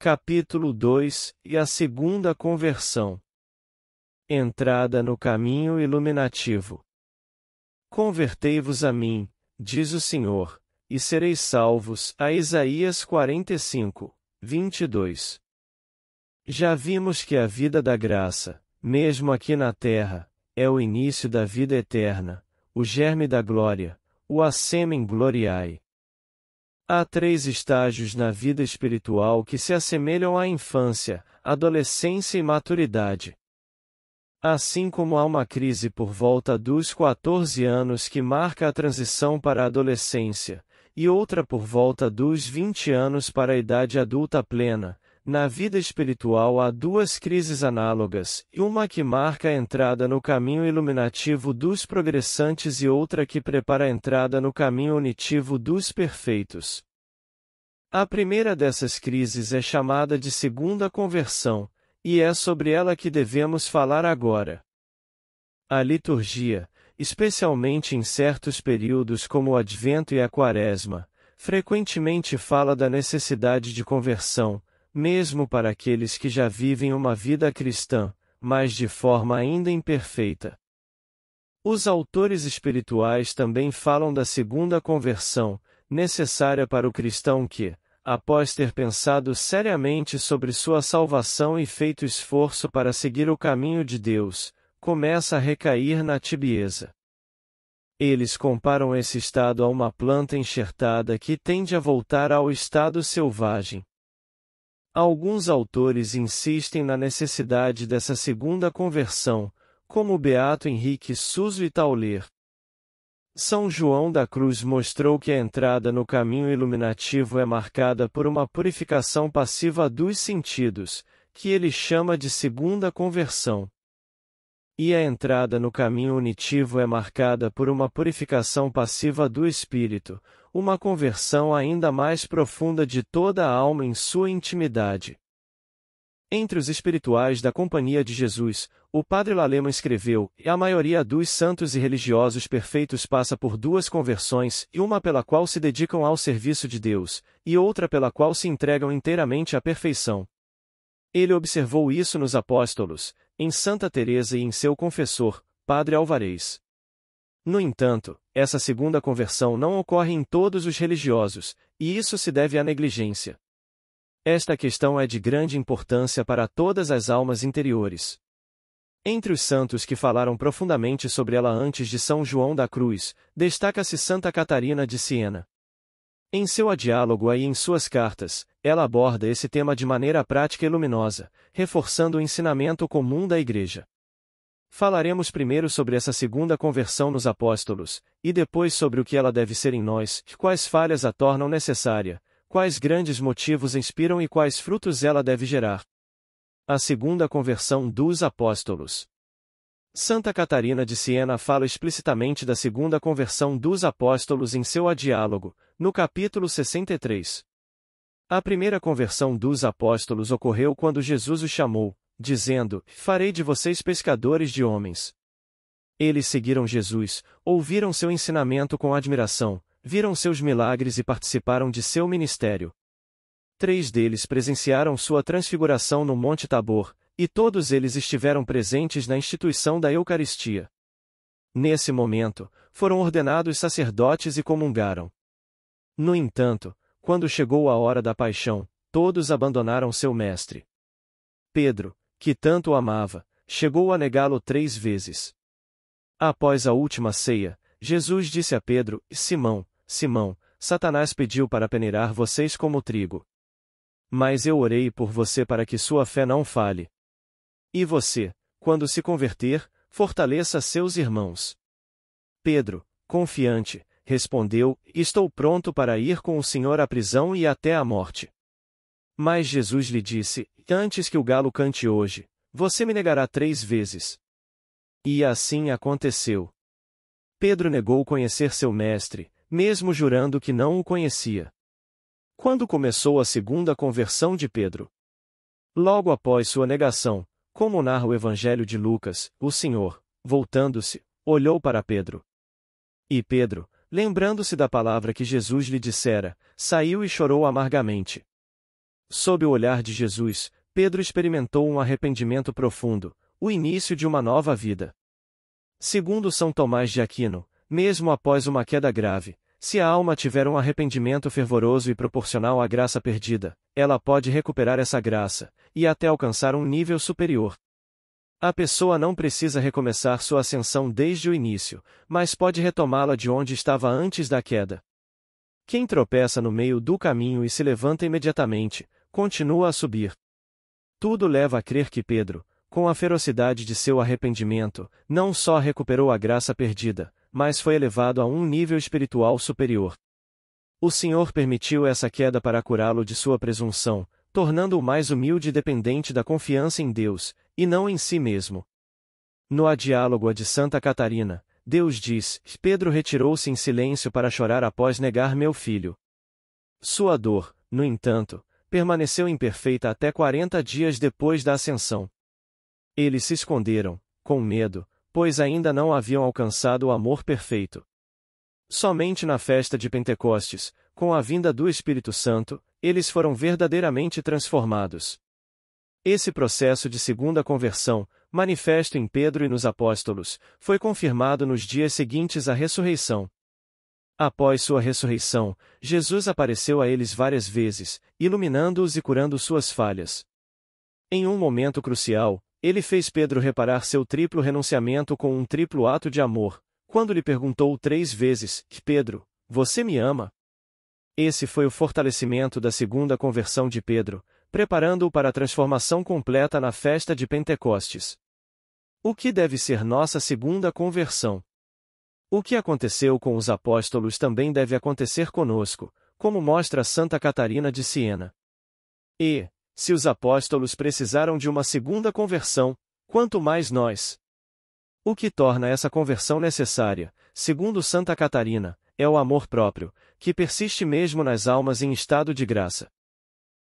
Capítulo 2 E a segunda conversão. Entrada no caminho iluminativo. Convertei-vos a mim, diz o Senhor, e sereis salvos. A Isaías 45, 22. Já vimos que a vida da graça, mesmo aqui na terra, é o início da vida eterna, o germe da glória, o Assemen Gloriae. Há 3 estágios na vida espiritual que se assemelham à infância, adolescência e maturidade. Assim como há uma crise por volta dos 14 anos que marca a transição para a adolescência, e outra por volta dos 20 anos para a idade adulta plena, na vida espiritual há 2 crises análogas, e uma que marca a entrada no caminho iluminativo dos progressantes e outra que prepara a entrada no caminho unitivo dos perfeitos. A primeira dessas crises é chamada de segunda conversão, e é sobre ela que devemos falar agora. A liturgia, especialmente em certos períodos como o Advento e a Quaresma, frequentemente fala da necessidade de conversão, mesmo para aqueles que já vivem uma vida cristã, mas de forma ainda imperfeita. Os autores espirituais também falam da segunda conversão, necessária para o cristão que, após ter pensado seriamente sobre sua salvação e feito esforço para seguir o caminho de Deus, começa a recair na tibieza. Eles comparam esse estado a uma planta enxertada que tende a voltar ao estado selvagem. Alguns autores insistem na necessidade dessa segunda conversão, como o beato Henrique Suso e Tauler. São João da Cruz mostrou que a entrada no caminho iluminativo é marcada por uma purificação passiva dos sentidos, que ele chama de segunda conversão. E a entrada no caminho unitivo é marcada por uma purificação passiva do espírito, uma conversão ainda mais profunda de toda a alma em sua intimidade. Entre os espirituais da Companhia de Jesus, o Padre Lallemand escreveu: a maioria dos santos e religiosos perfeitos passa por 2 conversões, e uma pela qual se dedicam ao serviço de Deus, e outra pela qual se entregam inteiramente à perfeição. Ele observou isso nos apóstolos, em Santa Teresa e em seu confessor, Padre Alvarez. No entanto, essa segunda conversão não ocorre em todos os religiosos, e isso se deve à negligência. Esta questão é de grande importância para todas as almas interiores. Entre os santos que falaram profundamente sobre ela antes de São João da Cruz, destaca-se Santa Catarina de Siena. Em seu diálogo e em suas cartas, ela aborda esse tema de maneira prática e luminosa, reforçando o ensinamento comum da Igreja. Falaremos primeiro sobre essa segunda conversão nos apóstolos, e depois sobre o que ela deve ser em nós, quais falhas a tornam necessária, quais grandes motivos inspiram e quais frutos ela deve gerar. A segunda conversão dos apóstolos. Santa Catarina de Siena fala explicitamente da segunda conversão dos apóstolos em seu diálogo, no capítulo 63. A primeira conversão dos apóstolos ocorreu quando Jesus os chamou, dizendo: farei de vocês pescadores de homens. Eles seguiram Jesus, ouviram seu ensinamento com admiração, viram seus milagres e participaram de seu ministério. 3 deles presenciaram sua transfiguração no Monte Tabor, e todos eles estiveram presentes na instituição da Eucaristia. Nesse momento, foram ordenados sacerdotes e comungaram. No entanto, quando chegou a hora da paixão, todos abandonaram seu mestre. Pedro, que tanto o amava, chegou a negá-lo 3 vezes. Após a última ceia, Jesus disse a Pedro: Simão, Simão, Satanás pediu para peneirar vocês como trigo. Mas eu orei por você para que sua fé não falhe. E você, quando se converter, fortaleça seus irmãos. Pedro, confiante, respondeu: estou pronto para ir com o Senhor à prisão e até à morte. Mas Jesus lhe disse: antes que o galo cante hoje, você me negará 3 vezes. E assim aconteceu. Pedro negou conhecer seu mestre, mesmo jurando que não o conhecia. Quando começou a segunda conversão de Pedro? Logo após sua negação, como narra o Evangelho de Lucas, o Senhor, voltando-se, olhou para Pedro. E Pedro, lembrando-se da palavra que Jesus lhe dissera, saiu e chorou amargamente. Sob o olhar de Jesus, Pedro experimentou um arrependimento profundo, o início de uma nova vida. Segundo São Tomás de Aquino, mesmo após uma queda grave, se a alma tiver um arrependimento fervoroso e proporcional à graça perdida, ela pode recuperar essa graça, e até alcançar um nível superior. A pessoa não precisa recomeçar sua ascensão desde o início, mas pode retomá-la de onde estava antes da queda. Quem tropeça no meio do caminho e se levanta imediatamente, continua a subir. Tudo leva a crer que Pedro, com a ferocidade de seu arrependimento, não só recuperou a graça perdida, mas foi elevado a um nível espiritual superior. O Senhor permitiu essa queda para curá-lo de sua presunção, tornando-o mais humilde e dependente da confiança em Deus, e não em si mesmo. No Diálogo de Santa Catarina, Deus diz: Pedro retirou-se em silêncio para chorar após negar meu filho. Sua dor, no entanto, permaneceu imperfeita até 40 dias depois da ascensão. Eles se esconderam, com medo, pois ainda não haviam alcançado o amor perfeito. Somente na festa de Pentecostes, com a vinda do Espírito Santo, eles foram verdadeiramente transformados. Esse processo de segunda conversão, manifesto em Pedro e nos apóstolos, foi confirmado nos dias seguintes à ressurreição. Após sua ressurreição, Jesus apareceu a eles várias vezes, iluminando-os e curando suas falhas. Em um momento crucial, ele fez Pedro reparar seu triplo renunciamento com um triplo ato de amor, quando lhe perguntou 3 vezes: Pedro, você me ama? Esse foi o fortalecimento da segunda conversão de Pedro, preparando-o para a transformação completa na festa de Pentecostes. O que deve ser nossa segunda conversão? O que aconteceu com os apóstolos também deve acontecer conosco, como mostra Santa Catarina de Siena. E, se os apóstolos precisaram de uma segunda conversão, quanto mais nós. O que torna essa conversão necessária, segundo Santa Catarina, é o amor próprio, que persiste mesmo nas almas em estado de graça.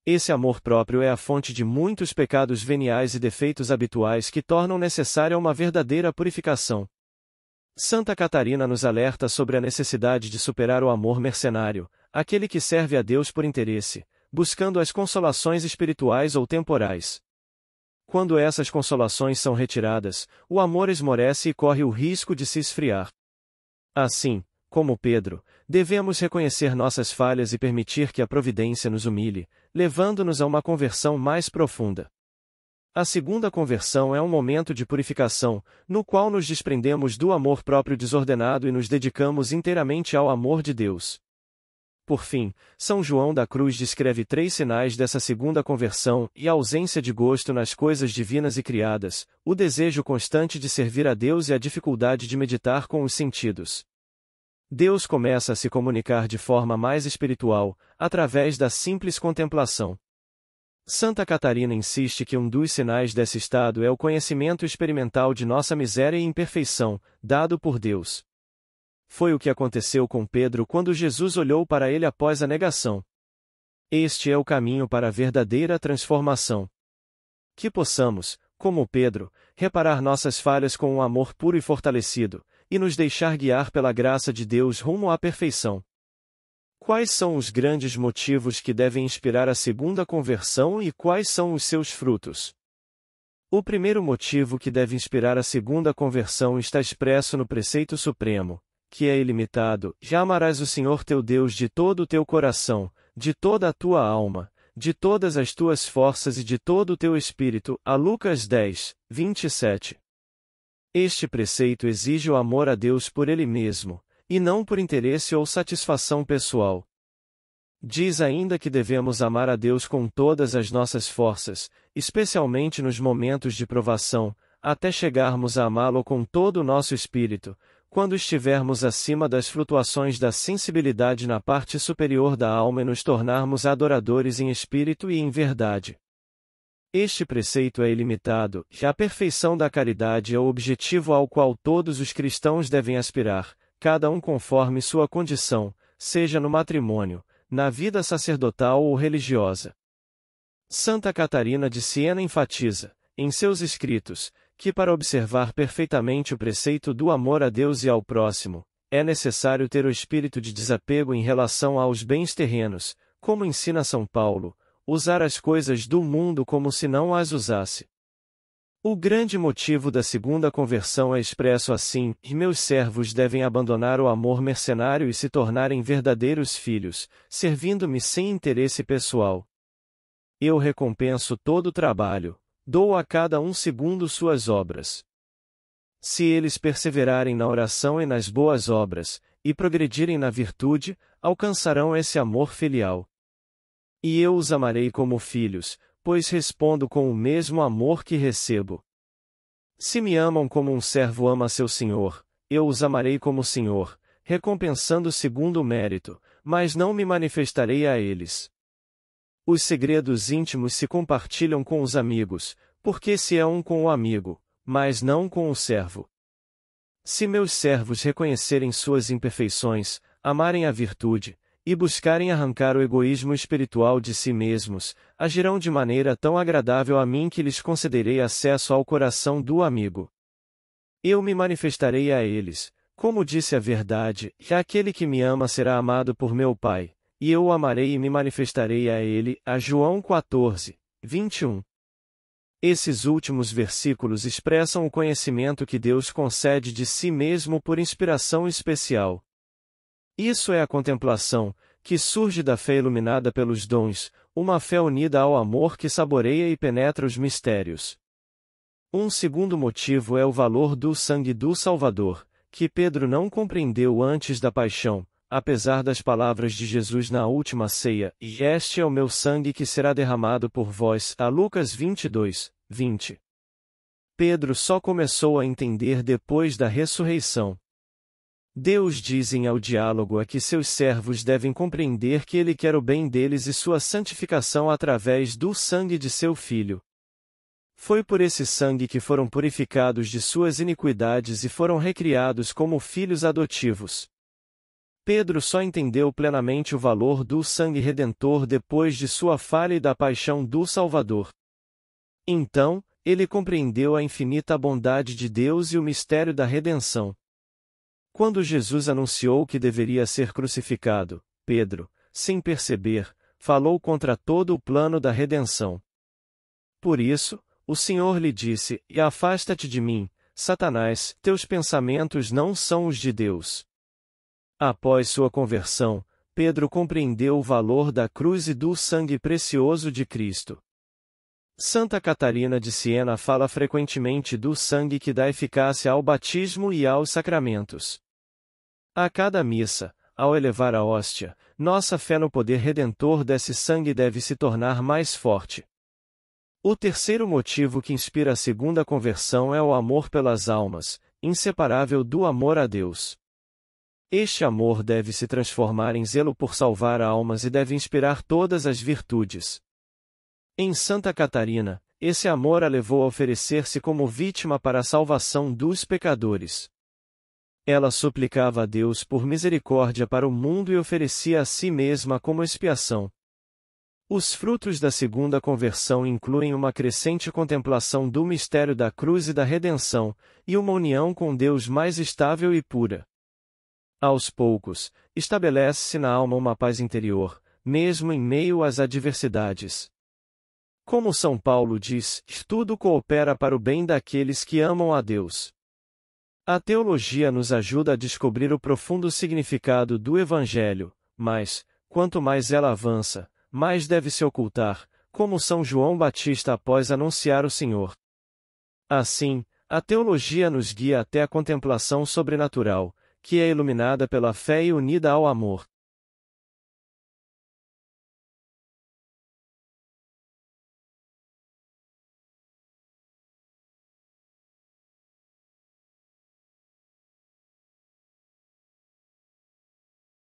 Esse amor próprio é a fonte de muitos pecados veniais e defeitos habituais que tornam necessária uma verdadeira purificação. Santa Catarina nos alerta sobre a necessidade de superar o amor mercenário, aquele que serve a Deus por interesse, buscando as consolações espirituais ou temporais. Quando essas consolações são retiradas, o amor esmorece e corre o risco de se esfriar. Assim, como Pedro, devemos reconhecer nossas falhas e permitir que a providência nos humilhe, levando-nos a uma conversão mais profunda. A segunda conversão é um momento de purificação, no qual nos desprendemos do amor próprio desordenado e nos dedicamos inteiramente ao amor de Deus. Por fim, São João da Cruz descreve 3 sinais dessa segunda conversão e a ausência de gosto nas coisas divinas e criadas, o desejo constante de servir a Deus e a dificuldade de meditar com os sentidos. Deus começa a se comunicar de forma mais espiritual, através da simples contemplação. Santa Catarina insiste que um dos sinais desse estado é o conhecimento experimental de nossa miséria e imperfeição, dado por Deus. Foi o que aconteceu com Pedro quando Jesus olhou para ele após a negação. Este é o caminho para a verdadeira transformação. Que possamos, como Pedro, reparar nossas falhas com um amor puro e fortalecido, e nos deixar guiar pela graça de Deus rumo à perfeição. Quais são os grandes motivos que devem inspirar a segunda conversão e quais são os seus frutos? O primeiro motivo que deve inspirar a segunda conversão está expresso no preceito supremo, que é ilimitado: já amarás o Senhor teu Deus de todo o teu coração, de toda a tua alma, de todas as tuas forças e de todo o teu espírito. A Lucas 10, 27. Este preceito exige o amor a Deus por Ele mesmo, e não por interesse ou satisfação pessoal. Diz ainda que devemos amar a Deus com todas as nossas forças, especialmente nos momentos de provação, até chegarmos a amá-lo com todo o nosso espírito, quando estivermos acima das flutuações da sensibilidade na parte superior da alma e nos tornarmos adoradores em espírito e em verdade. Este preceito é ilimitado, e a perfeição da caridade é o objetivo ao qual todos os cristãos devem aspirar, cada um conforme sua condição, seja no matrimônio, na vida sacerdotal ou religiosa. Santa Catarina de Siena enfatiza, em seus escritos, que para observar perfeitamente o preceito do amor a Deus e ao próximo, é necessário ter o espírito de desapego em relação aos bens terrenos, como ensina São Paulo, usar as coisas do mundo como se não as usasse. O grande motivo da segunda conversão é expresso assim: e meus servos devem abandonar o amor mercenário e se tornarem verdadeiros filhos, servindo-me sem interesse pessoal. Eu recompenso todo o trabalho, dou a cada um segundo suas obras. Se eles perseverarem na oração e nas boas obras, e progredirem na virtude, alcançarão esse amor filial. E eu os amarei como filhos, pois respondo com o mesmo amor que recebo. Se me amam como um servo ama seu senhor, eu os amarei como senhor, recompensando segundo o mérito, mas não me manifestarei a eles. Os segredos íntimos se compartilham com os amigos, porque se é um com o amigo, mas não com o servo. Se meus servos reconhecerem suas imperfeições, amarem a virtude, e buscarem arrancar o egoísmo espiritual de si mesmos, agirão de maneira tão agradável a mim que lhes concederei acesso ao coração do amigo. Eu me manifestarei a eles, como disse a verdade, e aquele que me ama será amado por meu Pai, e eu o amarei e me manifestarei a ele. A João 14, 21. Esses últimos versículos expressam o conhecimento que Deus concede de si mesmo por inspiração especial. Isso é a contemplação, que surge da fé iluminada pelos dons, uma fé unida ao amor que saboreia e penetra os mistérios. Um segundo motivo é o valor do sangue do Salvador, que Pedro não compreendeu antes da paixão, apesar das palavras de Jesus na última ceia: e este é o meu sangue que será derramado por vós. A Lucas 22, 20. Pedro só começou a entender depois da ressurreição. Deus diz em ao diálogo a que seus servos devem compreender que Ele quer o bem deles e sua santificação através do sangue de seu Filho. Foi por esse sangue que foram purificados de suas iniquidades e foram recriados como filhos adotivos. Pedro só entendeu plenamente o valor do sangue redentor depois de sua falha e da paixão do Salvador. Então, ele compreendeu a infinita bondade de Deus e o mistério da redenção. Quando Jesus anunciou que deveria ser crucificado, Pedro, sem perceber, falou contra todo o plano da redenção. Por isso, o Senhor lhe disse: e afasta-te de mim, Satanás, teus pensamentos não são os de Deus. Após sua conversão, Pedro compreendeu o valor da cruz e do sangue precioso de Cristo. Santa Catarina de Siena fala frequentemente do sangue que dá eficácia ao batismo e aos sacramentos. A cada missa, ao elevar a hóstia, nossa fé no poder redentor desse sangue deve se tornar mais forte. O terceiro motivo que inspira a segunda conversão é o amor pelas almas, inseparável do amor a Deus. Este amor deve se transformar em zelo por salvar almas e deve inspirar todas as virtudes. Em Santa Catarina, esse amor a levou a oferecer-se como vítima para a salvação dos pecadores. Ela suplicava a Deus por misericórdia para o mundo e oferecia a si mesma como expiação. Os frutos da segunda conversão incluem uma crescente contemplação do mistério da cruz e da redenção, e uma união com Deus mais estável e pura. Aos poucos, estabelece-se na alma uma paz interior, mesmo em meio às adversidades. Como São Paulo diz, tudo coopera para o bem daqueles que amam a Deus. A teologia nos ajuda a descobrir o profundo significado do Evangelho, mas, quanto mais ela avança, mais deve se ocultar, como São João Batista após anunciar o Senhor. Assim, a teologia nos guia até a contemplação sobrenatural, que é iluminada pela fé e unida ao amor.